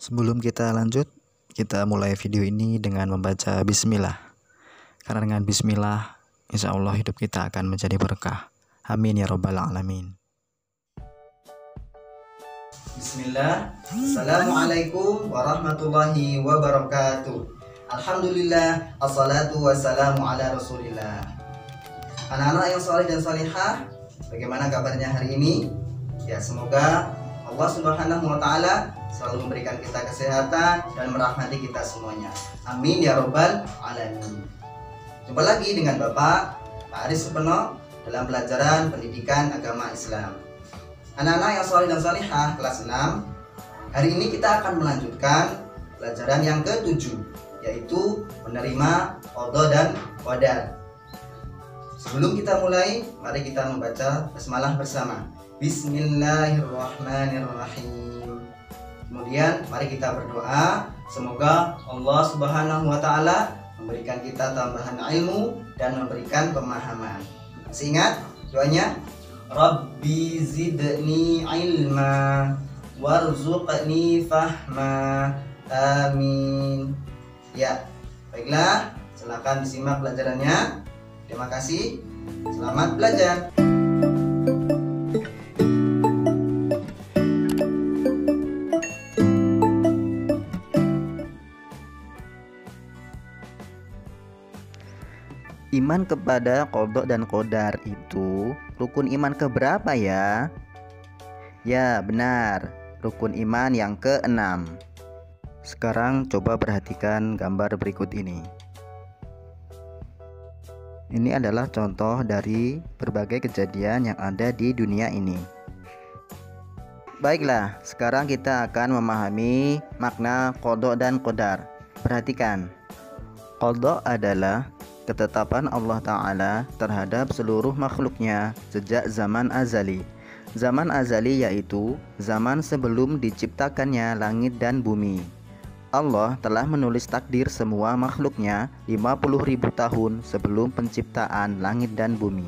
Sebelum kita lanjut, kita mulai video ini dengan membaca bismillah. Karena dengan bismillah, insya Allah hidup kita akan menjadi berkah. Amin ya rabbal alamin. Bismillah. Assalamualaikum warahmatullahi wabarakatuh. Alhamdulillah, assalatu wassalamu ala rasulillah. Anak-anak yang saleh dan salihah, bagaimana kabarnya hari ini? Ya, semoga Allah Subhanahu wa taala selalu memberikan kita kesehatan dan merahmati kita semuanya. Amin ya rabbal alamin. Jumpa lagi dengan Bapak Aris Supeno dalam pelajaran pendidikan agama Islam. Anak-anak yang saleh dan salihah kelas 6, hari ini kita akan melanjutkan pelajaran yang ke-7, yaitu menerima qada dan qadar. Sebelum kita mulai, mari kita membaca basmalah bersama. Bismillahirrahmanirrahim. Kemudian mari kita berdoa, semoga Allah Subhanahu wa taala memberikan kita tambahan ilmu dan memberikan pemahaman. Masih ingat doanya? Rabbi zidni ilma warzuqni fahma. Amin. Ya, baiklah, silakan disimak pelajarannya. Terima kasih. Selamat belajar. Iman kepada qada dan qadar itu rukun iman keberapa ya? Ya, benar, rukun iman yang ke-6. Sekarang coba perhatikan gambar berikut ini. Ini adalah contoh dari berbagai kejadian yang ada di dunia ini. Baiklah, sekarang kita akan memahami makna qada dan qadar. Perhatikan. Qada adalah ketetapan Allah Ta'ala terhadap seluruh makhluknya sejak zaman azali. Zaman azali yaitu zaman sebelum diciptakannya langit dan bumi. Allah telah menulis takdir semua makhluknya 50.000 tahun sebelum penciptaan langit dan bumi.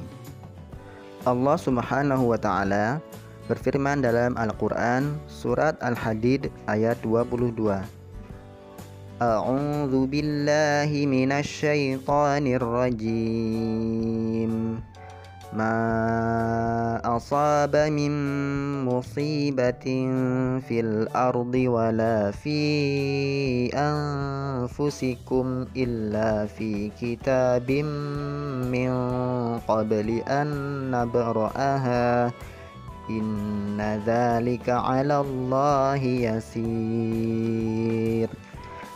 Allah Subhanahu wa Ta'ala berfirman dalam Al-Quran surat Al-Hadid ayat 22. A'udzu billahi minasy syaithanir rajim. Ma asaba min musibatin fil ardi wala fi anfusikum illa fi kitabim min qabli an nabra'aha. Inna dzalika 'alallahi yasir.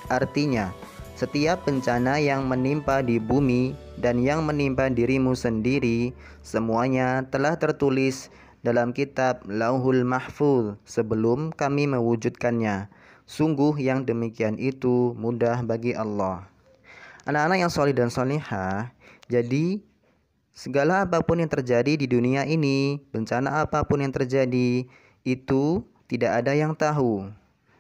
Artinya, setiap bencana yang menimpa di bumi dan yang menimpa dirimu sendiri, semuanya telah tertulis dalam kitab Lauhul Mahfuz sebelum kami mewujudkannya. Sungguh yang demikian itu mudah bagi Allah. Anak-anak yang solih dan solihah, jadi segala apapun yang terjadi di dunia ini, bencana apapun yang terjadi, itu tidak ada yang tahu.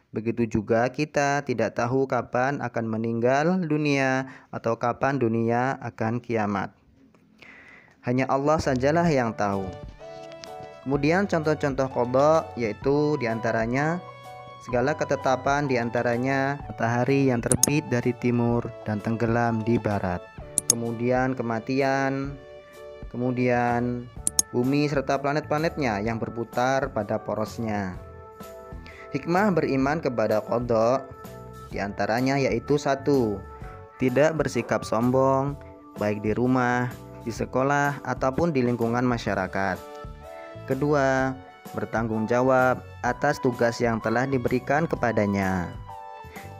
Begitu juga kita tidak tahu kapan akan meninggal dunia atau kapan dunia akan kiamat. Hanya Allah sajalah yang tahu. Kemudian contoh-contoh qada yaitu diantaranya segala ketetapan, diantaranya matahari yang terbit dari timur dan tenggelam di barat. Kemudian kematian, kemudian bumi serta planet-planetnya yang berputar pada porosnya. Hikmah beriman kepada qada diantaranya yaitu 1. Tidak bersikap sombong baik di rumah, di sekolah ataupun di lingkungan masyarakat. 2. Bertanggung jawab atas tugas yang telah diberikan kepadanya.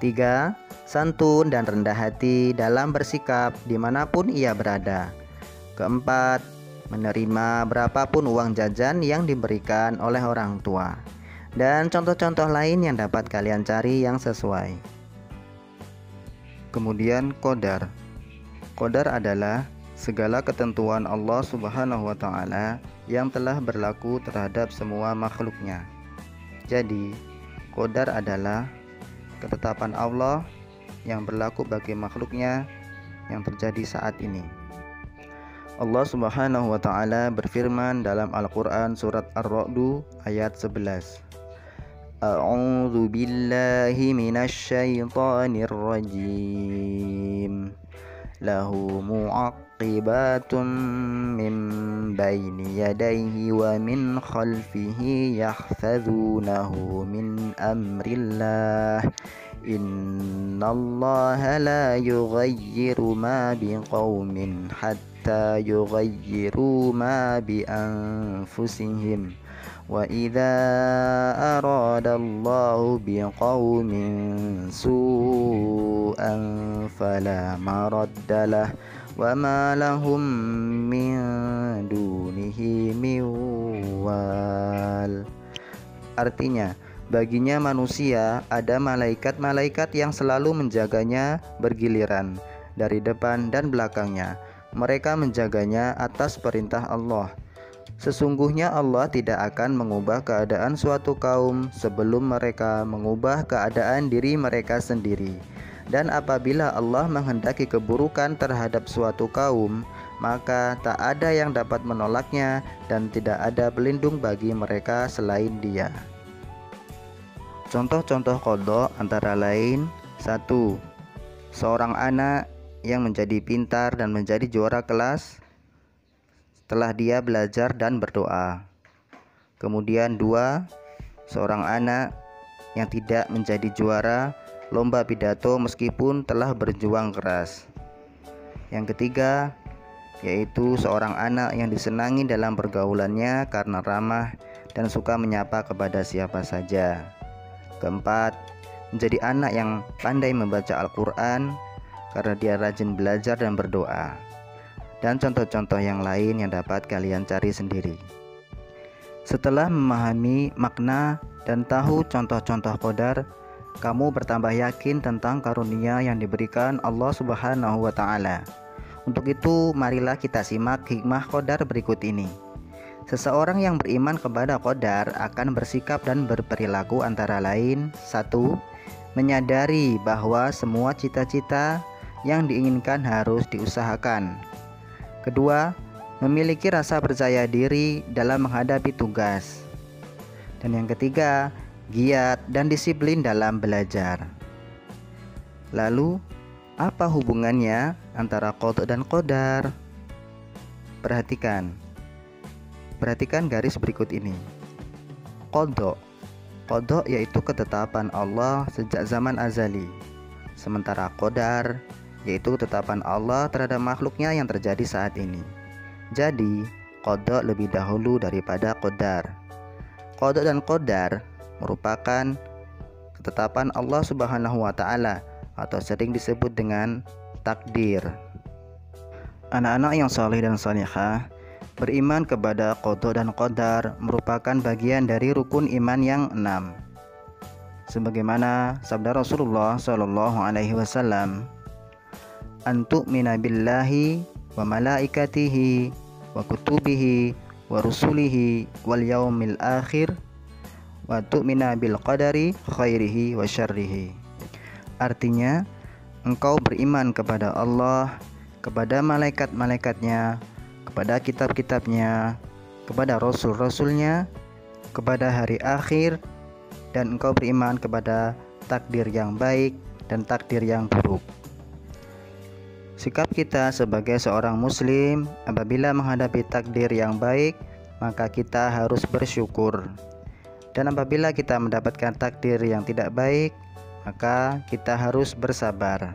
3. Santun dan rendah hati dalam bersikap dimanapun ia berada. 4. Menerima berapapun uang jajan yang diberikan oleh orang tua. Dan contoh-contoh lain yang dapat kalian cari yang sesuai. Kemudian qadar. Qadar adalah segala ketentuan Allah Subhanahu wa Ta'ala yang telah berlaku terhadap semua makhluknya. Jadi, qadar adalah ketetapan Allah yang berlaku bagi makhluknya yang terjadi saat ini. Allah Subhanahu wa Ta'ala berfirman dalam Al-Quran surat Ar-Ra'd ayat 11. أعوذ بالله من الشيطان الرجيم له معقبات من بين يديه ومن خلفه يحفظونه من أمر الله إن الله لا يغير ما بقوم حتى يغيروا ما بأنفسهم وإذا أراد الله بقوم سوءا فلا مرد له وما لهم من دونه من wal. Artinya, baginya manusia ada malaikat-malaikat yang selalu menjaganya bergiliran dari depan dan belakangnya. Mereka menjaganya atas perintah Allah. Sesungguhnya Allah tidak akan mengubah keadaan suatu kaum sebelum mereka mengubah keadaan diri mereka sendiri. Dan apabila Allah menghendaki keburukan terhadap suatu kaum, maka tak ada yang dapat menolaknya dan tidak ada pelindung bagi mereka selain Dia. Contoh-contoh qadha antara lain: 1. Seorang anak yang menjadi pintar dan menjadi juara kelas setelah dia belajar dan berdoa. Kemudian 2. Seorang anak yang tidak menjadi juara lomba pidato meskipun telah berjuang keras. Yang ketiga, yaitu seorang anak yang disenangi dalam pergaulannya karena ramah dan suka menyapa kepada siapa saja. Keempat, menjadi anak yang pandai membaca Al-Quran karena dia rajin belajar dan berdoa. Dan contoh-contoh yang lain yang dapat kalian cari sendiri. Setelah memahami makna dan tahu contoh-contoh qadar, kamu bertambah yakin tentang karunia yang diberikan Allah Subhanahu wa Ta'ala. Untuk itu, marilah kita simak hikmah qadar berikut ini. Seseorang yang beriman kepada qadar akan bersikap dan berperilaku antara lain: 1. Menyadari bahwa semua cita-cita yang diinginkan harus diusahakan. Kedua, memiliki rasa percaya diri dalam menghadapi tugas. Dan yang ketiga, giat dan disiplin dalam belajar. Lalu, apa hubungannya antara qadha dan qadar? Perhatikan garis berikut ini. Qadha yaitu ketetapan Allah sejak zaman azali. Sementara qadar yaitu ketetapan Allah terhadap makhluknya yang terjadi saat ini. Jadi, qadha lebih dahulu daripada qadar. Qadha dan qadar merupakan ketetapan Allah Subhanahu wa Ta'ala atau sering disebut dengan takdir. Anak-anak yang saleh dan salihah, beriman kepada qadha dan qadar merupakan bagian dari rukun iman yang 6. Sebagaimana sabda Rasulullah SAW, "Antu'mina billahi wa malaikatihi wa kutubihi wa rusulihi wal yaumil akhir wa tu'mina bil qadari khairihi wa syarrihi." Artinya, engkau beriman kepada Allah, kepada malaikat-malaikatnya, kepada kitab-kitabnya, kepada rasul-rasulnya, kepada hari akhir, dan engkau beriman kepada takdir yang baik dan takdir yang buruk. Sikap kita sebagai seorang muslim apabila menghadapi takdir yang baik, maka kita harus bersyukur. Dan apabila kita mendapatkan takdir yang tidak baik, maka kita harus bersabar.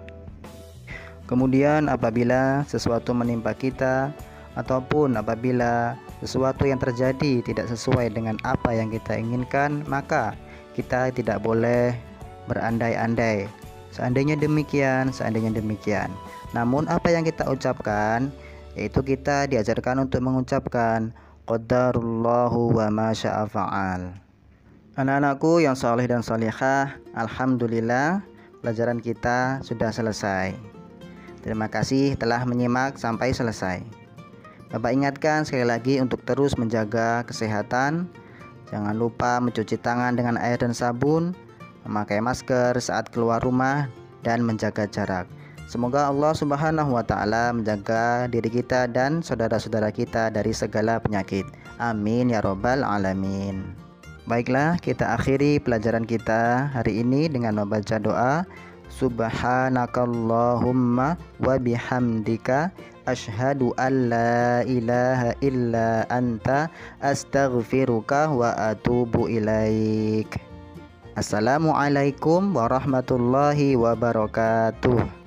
Kemudian apabila sesuatu menimpa kita, ataupun apabila sesuatu yang terjadi tidak sesuai dengan apa yang kita inginkan, maka kita tidak boleh berandai-andai. Seandainya demikian. Namun apa yang kita ucapkan, yaitu kita diajarkan untuk mengucapkan qadarullahu wa ma syaa fa'al. Anak-anakku yang saleh dan salihah, alhamdulillah pelajaran kita sudah selesai. Terima kasih telah menyimak sampai selesai. Bapak ingatkan sekali lagi untuk terus menjaga kesehatan. Jangan lupa mencuci tangan dengan air dan sabun, memakai masker saat keluar rumah, dan menjaga jarak. Semoga Allah Subhanahu wa Ta'ala menjaga diri kita dan saudara-saudara kita dari segala penyakit. Amin ya Rabbal Alamin. Baiklah, kita akhiri pelajaran kita hari ini dengan membaca doa. Subhanakallahumma wa bihamdika asyhadu an la ilaha illa anta astaghfiruka wa atubu ilaik. Assalamualaikum warahmatullahi wabarakatuh.